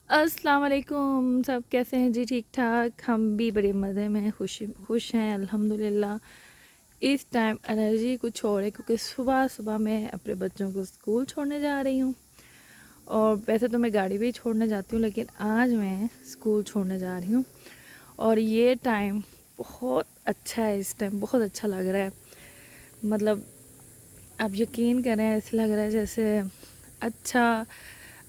अस्सलाम वालेकुम। सब कैसे हैं जी? ठीक ठाक। हम भी बड़े मज़े में खुश हैं अल्हम्दुलिल्लाह। इस टाइम एनर्जी कुछ और है क्योंकि सुबह सुबह मैं अपने बच्चों को स्कूल छोड़ने जा रही हूँ। और वैसे तो मैं गाड़ी भी छोड़ने जाती हूँ, लेकिन आज मैं स्कूल छोड़ने जा रही हूँ। और ये टाइम बहुत अच्छा है, इस टाइम बहुत अच्छा लग रहा है। मतलब आप यकीन करें, ऐसे लग रहा है जैसे अच्छा,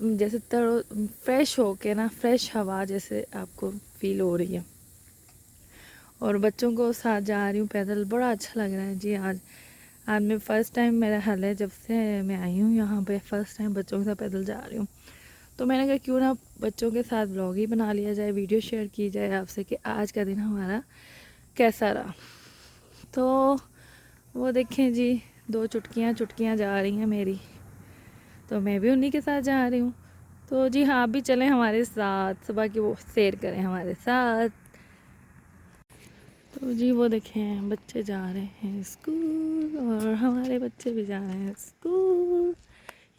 जैसे तरो फ्रेश हो के ना, फ्रेश हवा जैसे आपको फील हो रही है। और बच्चों को साथ जा रही हूँ पैदल, बड़ा अच्छा लग रहा है जी। आज आज मैं फ़र्स्ट टाइम, मेरा हाल है जब से मैं आई हूँ यहाँ पे, फ़र्स्ट टाइम बच्चों के साथ पैदल जा रही हूँ। तो मैंने कहा क्यों ना बच्चों के साथ ब्लॉग ही बना लिया जाए, वीडियो शेयर की जाए आपसे कि आज का दिन हमारा कैसा रहा। तो वो देखें जी, दो चुटकियाँ चुटकियाँ जा रही हैं मेरी, तो मैं भी उन्हीं के साथ जा रही हूँ। तो जी हाँ, आप भी चलें हमारे साथ, सुबह की वो सैर करें हमारे साथ। तो जी वो देखें, बच्चे जा रहे हैं स्कूल और हमारे बच्चे भी जा रहे हैं स्कूल।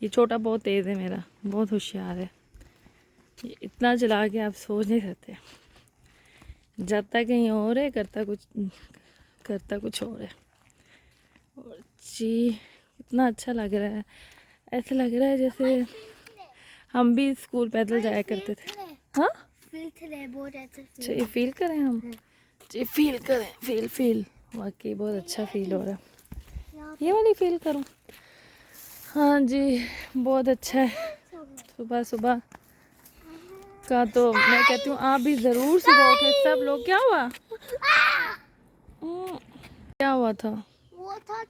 ये छोटा बहुत तेज़ है मेरा, बहुत होशियार है। ये इतना चला के आप सोच नहीं सकते। जाता कहीं और है, करता कुछ और है। और जी इतना अच्छा लग रहा है, ऐसा लग रहा है जैसे हम भी स्कूल पैदल जाया करते थे। हाँ, अच्छा ये फील करें हम। जी फील करें, फील वाकई बहुत अच्छा फील हो रहा है। ये वाली फील करूं? हाँ जी, बहुत अच्छा है। सुबह सुबह का तो मैं कहती हूँ आप भी ज़रूर सुबह उठे सब लोग। क्या हुआ? क्या हुआ था? वो था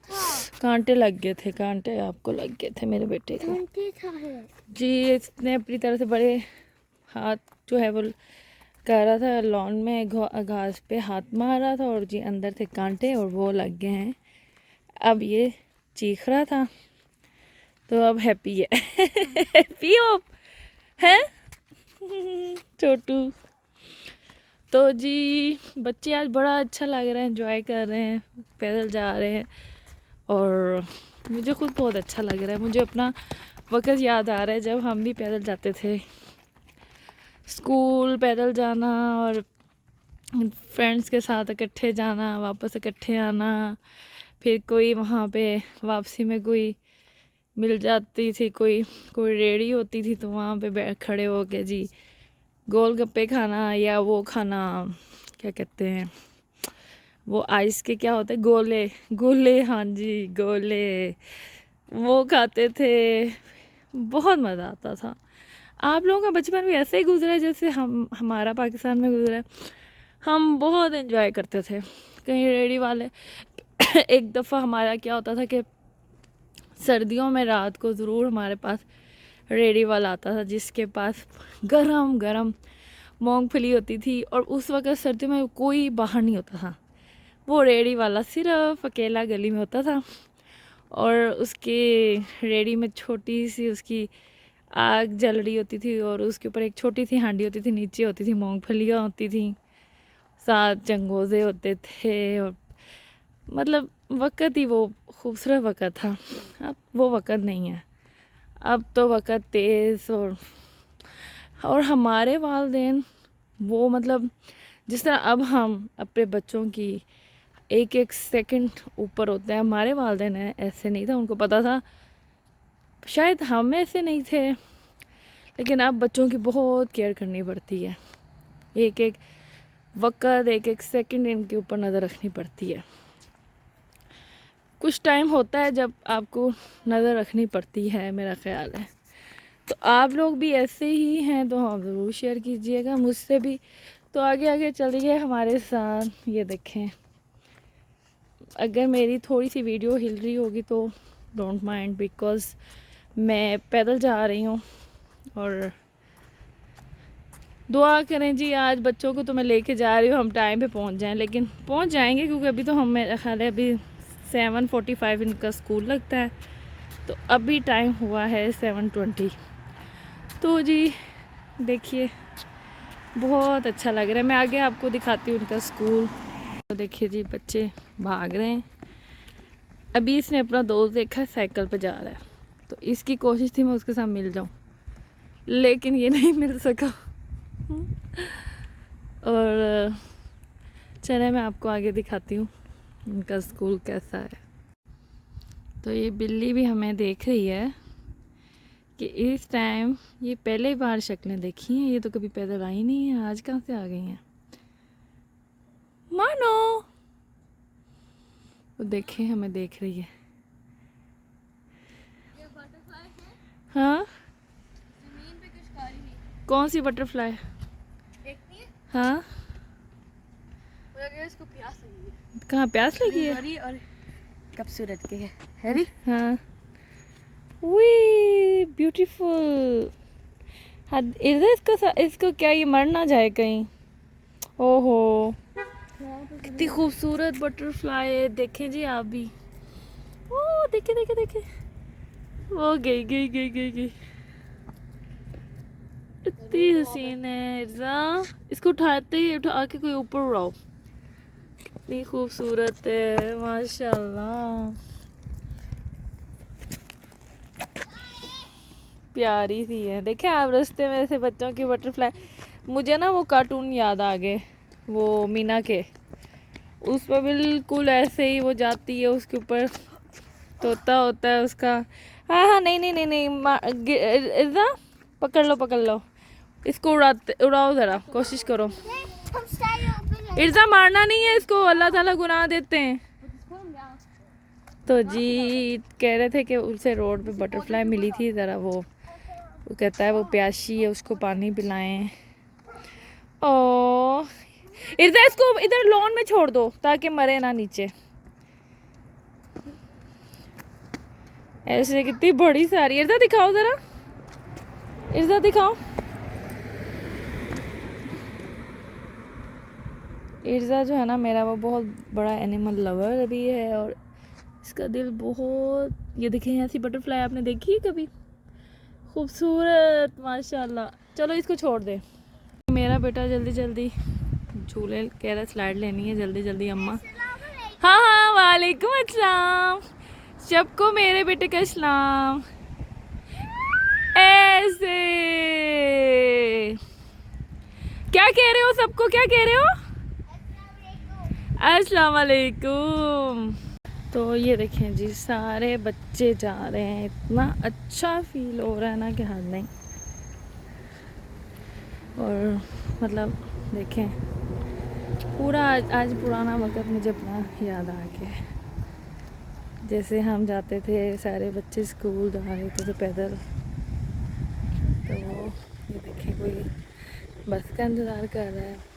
कांटे लग गए थे, कांटे आपको लग गए थे मेरे बेटे को। जी इसने अपनी तरह से बड़े हाथ जो है वो कर रहा था, लॉन में घास पे हाथ मार रहा था और जी अंदर थे कांटे और वो लग गए हैं। अब ये चीख रहा था, तो अब हैप्पी है। हैप्पी हो है छोटू। तो जी बच्चे आज बड़ा अच्छा लग रहा है, एंजॉय कर रहे हैं, पैदल जा रहे हैं। और मुझे खुद बहुत अच्छा लग रहा है। मुझे अपना वक्त याद आ रहा है जब हम भी पैदल जाते थे स्कूल, पैदल जाना और फ्रेंड्स के साथ इकट्ठे जाना, वापस इकट्ठे आना। फिर कोई वहाँ पे वापसी में कोई मिल जाती थी, कोई कोई रेडी होती थी, तो वहाँ पे बैठ खड़े हो के जी गोलगप्पे खाना, या वो खाना क्या कहते हैं वो आइस के क्या होते हैं, गोले गोले, हाँ जी गोले, वो खाते थे। बहुत मज़ा आता था। आप लोगों का बचपन भी ऐसे ही गुजरा है जैसे हमारा पाकिस्तान में गुजरा है। हम बहुत एंजॉय करते थे। कहीं रेडी वाले एक दफ़ा हमारा क्या होता था कि सर्दियों में रात को ज़रूर हमारे पास रेडी वाला आता था जिसके पास गरम गरम मूंगफली होती थी। और उस वक्त सर्दियों में कोई बाहर नहीं होता था, वो रेडी वाला सिर्फ अकेला गली में होता था। और उसके रेडी में छोटी सी उसकी आग जल रही होती थी और उसके ऊपर एक छोटी सी हांडी होती थी, नीचे होती थी मूंगफलियाँ होती थी, साथ चंगोज़े होते थे। और मतलब वक़्त ही वो खूबसूरत वक़्त था। अब वो वक़्त नहीं है, अब तो वक़्त तेज़। और हमारे वालिदैन वो मतलब जिस तरह अब हम अपने बच्चों की एक एक सेकंड ऊपर होते हैं, हमारे वालिदैन हैं ऐसे नहीं था। उनको पता था, शायद हम ऐसे नहीं थे, लेकिन अब बच्चों की बहुत केयर करनी पड़ती है। एक एक वक़्त, एक एक सेकंड इनके ऊपर नज़र रखनी पड़ती है। कुछ टाइम होता है जब आपको नज़र रखनी पड़ती है, मेरा ख़्याल है। तो आप लोग भी ऐसे ही हैं तो हाँ ज़रूर शेयर कीजिएगा मुझसे भी। तो आगे आगे चलिए हमारे साथ। ये देखें, अगर मेरी थोड़ी सी वीडियो हिल रही होगी तो डोंट माइंड, बिकॉज़ मैं पैदल जा रही हूँ। और दुआ करें जी, आज बच्चों को तो मैं लेके जा रही हूँ, हम टाइम पे पहुँच जाएं, लेकिन पहुँच जाएंगे क्योंकि अभी तो हम, मेरा ख्याल है अभी 7:45 इनका स्कूल लगता है, तो अभी टाइम हुआ है 7:20। तो जी देखिए बहुत अच्छा लग रहा है। मैं आगे आपको दिखाती हूँ उनका स्कूल। तो देखिए जी बच्चे भाग रहे हैं। अभी इसने अपना दोस्त देखा साइकिल पर जा रहा है, तो इसकी कोशिश थी मैं उसके साथ मिल जाऊँ, लेकिन ये नहीं मिल सका। और चले मैं आपको आगे दिखाती हूँ उनका स्कूल कैसा है। तो ये बिल्ली भी हमें देख रही है कि इस टाइम ये पहले बार शक्लें देखी हैं, ये तो कभी पैदल आई नहीं है, आज कहाँ से आ गई हैं। मानो वो देखे हमें देख रही है। हाँ जमीन पे कुछ काली है। कौन सी बटरफ्लाई? देखती है? हाँ मुझे लगा इसको प्यास लगी है। कहाँ प्यास लगी है? हरी और खूबसूरत के है हरी। हाँ वी ब्यूटीफुल। हाँ इधर इसको क्या ये मर ना जाए कहीं। ओहो कितनी खूबसूरत बटरफ्लाई है, देखें जी आप भी। ओ देखे देखे देखे वो गई गई गई गई गई। इतनी हसीन है इर्जा, इसको उठाते ही उठा के कोई ऊपर उड़ाओ। कितनी खूबसूरत है माशाल्लाह, प्यारी सी है। देखे आप रास्ते में से बच्चों की बटरफ्लाई, मुझे ना वो कार्टून याद आ गए, वो मीना के, उसमें बिल्कुल ऐसे ही वो जाती है, उसके ऊपर तोता होता है उसका। हाँ हाँ नहीं नहीं नहीं नहीं इर्जा पकड़ लो इसको, उड़ाओ ज़रा कोशिश करो। इर्जा मारना नहीं है इसको, अल्लाह ताला गुनाह देते हैं। तो जी कह रहे थे कि उसे रोड पे बटरफ्लाई मिली थी, ज़रा वो कहता है वो प्यासी है, उसको पानी पिलाएं। ओ इर्जा इसको इधर लॉन में छोड़ दो ताकि मरे ना नीचे। ऐसे कितनी बड़ी सारी। इर्जा दिखाओ ज़रा, इर्जा दिखाओ। इर्जा जो है ना मेरा, वो बहुत बड़ा एनिमल लवर भी है और इसका दिल बहुत। ये देखें ऐसी बटरफ्लाई आपने देखी है कभी? खूबसूरत माशाल्लाह। चलो इसको छोड़ दे। मेरा बेटा जल्दी जल्दी झूले कह रहा स्लाइड लेनी है, जल्दी जल्दी अम्मा। हाँ हाँ वालेकुम अस्सलाम, सबको मेरे बेटे का सलाम। ऐसे क्या कह रहे हो, सबको क्या कह रहे हो? अस्सलाम वालेकुम। तो ये देखें जी सारे बच्चे जा रहे हैं, इतना अच्छा फील हो रहा है ना कि हद नहीं। और मतलब देखें पूरा आज पुराना वक्त मुझे अपना याद आ गया। जैसे हम जाते थे सारे बच्चे स्कूल जा रहे थे पैदल, तो ये देखें कोई बस का इंतज़ार कर रहा है।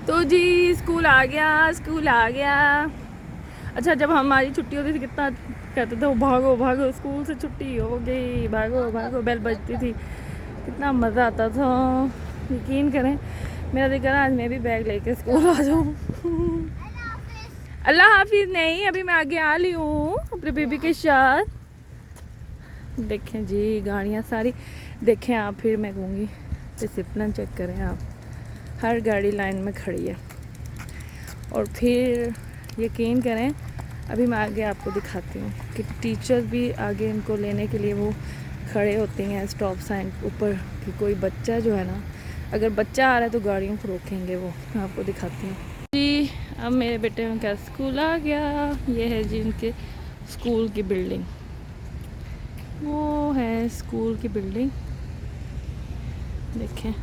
तो जी स्कूल आ गया। अच्छा जब हमारी छुट्टी होती थी कितना कहते थे भागो भागो स्कूल से छुट्टी हो गई, भागो भागो बेल बजती थी, कितना मज़ा आता था। यकीन करें मेरा दिल कर आज मैं भी बैग लेके स्कूल आ जाऊँ। अल्लाह हाफिज़ नहीं, अभी मैं आगे आ ली हूँ अपने बेबी के साथ। देखें जी गाड़ियाँ सारी, देखें आप, फिर मैं कहूँगी डिसिप्लिन चेक करें आप, हर गाड़ी लाइन में खड़ी है। और फिर यकीन करें अभी मैं आगे आपको दिखाती हूँ कि टीचर भी आगे इनको लेने के लिए वो खड़े होते हैं स्टॉप साइन ऊपर, कि कोई बच्चा जो है ना, अगर बच्चा आ रहा है तो गाड़ियों को रोकेंगे वो। मैं आपको दिखाती हूँ जी। अब मेरे बेटे का स्कूल आ गया, ये है जी उनके स्कूल की बिल्डिंग, वो है स्कूल की बिल्डिंग। देखें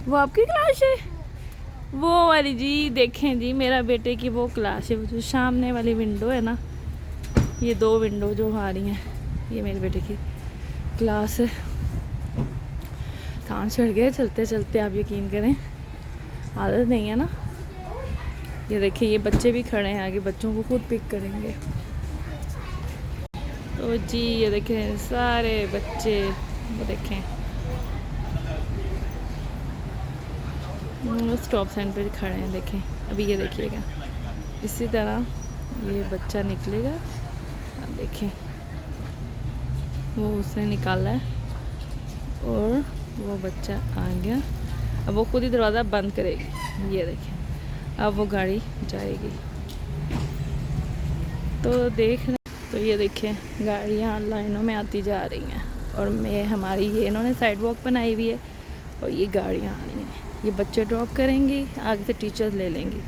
वो आपकी क्लास है, वो वाली जी। देखें जी मेरा बेटे की वो क्लास है, वो जो सामने वाली विंडो है ना, ये दो विंडो जो आ रही हैं, ये मेरे बेटे की क्लास है। कान चढ़ गए चलते चलते, आप यकीन करें आदत नहीं है ना। ये देखिए ये बच्चे भी खड़े हैं आगे, बच्चों को खुद पिक करेंगे। तो जी ये देखें सारे बच्चे, वो देखें स्टॉप साइन पे खड़े हैं। देखें अभी ये देखिएगा इसी तरह ये बच्चा निकलेगा, अब देखें वो उसने निकाला है और वो बच्चा आ गया। अब वो खुद ही दरवाज़ा बंद करेगी, ये देखें अब वो गाड़ी जाएगी। तो देख रहे, तो ये देखिए गाड़ियाँ लाइनों में आती जा रही हैं, और मैं हमारी ये इन्होंने साइड वॉक बनाई हुई है और ये गाड़ियाँ आ रही हैं। ये बच्चे ड्रॉप करेंगी, आगे से टीचर्स ले लेंगी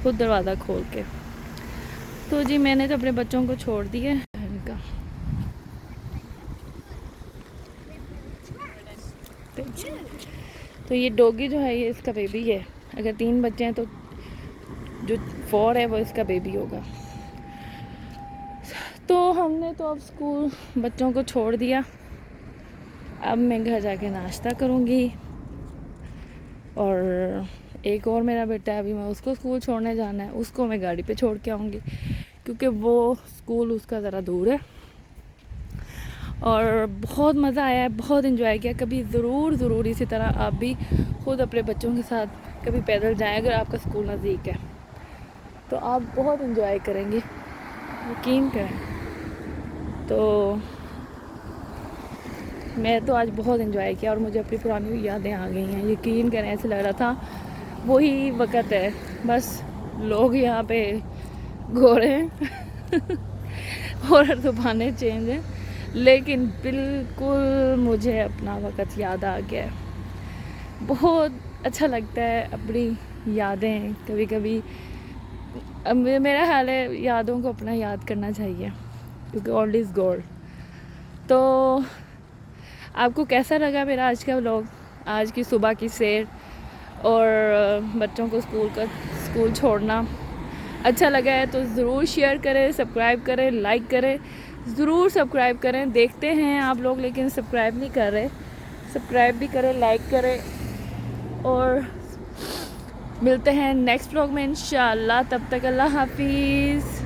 खुद दरवाज़ा खोल के। तो जी मैंने तो अपने बच्चों को छोड़ दिया इनका। तो ये डॉगी जो है ये इसका बेबी है। अगर 3 बच्चे हैं तो जो 4 है वो इसका बेबी होगा। तो हमने तो अब स्कूल बच्चों को छोड़ दिया। अब मैं घर जाके नाश्ता करूँगी, और एक और मेरा बेटा है, अभी मैं उसको स्कूल छोड़ने जाना है, उसको मैं गाड़ी पे छोड़ के आऊँगी क्योंकि वो स्कूल उसका ज़रा दूर है। और बहुत मज़ा आया है, बहुत इन्जॉय किया। कभी ज़रूर इसी तरह आप भी खुद अपने बच्चों के साथ कभी पैदल जाएं, अगर आपका स्कूल नज़दीक है तो आप बहुत इन्जॉय करेंगे, यकीन करें। तो मैं तो आज बहुत इन्जॉय किया और मुझे अपनी पुरानी यादें आ गई हैं, यकीन करें। ऐसे लग रहा था वही वक़्त है, बस लोग यहाँ पे गोरे हैं और दुकानें चेंज हैं, लेकिन बिल्कुल मुझे अपना वक़्त याद आ गया है। बहुत अच्छा लगता है अपनी यादें कभी कभी। अब मेरा ख्याल है यादों को अपना याद करना चाहिए क्योंकि ओल्ड इज़ गोल्ड। तो आपको कैसा लगा मेरा आज का व्लॉग, आज की सुबह की सैर और बच्चों को स्कूल छोड़ना? अच्छा लगा है तो ज़रूर शेयर करें, सब्सक्राइब करें, लाइक करें, ज़रूर सब्सक्राइब करें। देखते हैं आप लोग लेकिन सब्सक्राइब नहीं कर रहे। सब्सक्राइब भी करें, लाइक करें, और मिलते हैं नेक्स्ट व्लॉग में इंशाल्लाह। तब तक अल्लाह हाफिज़।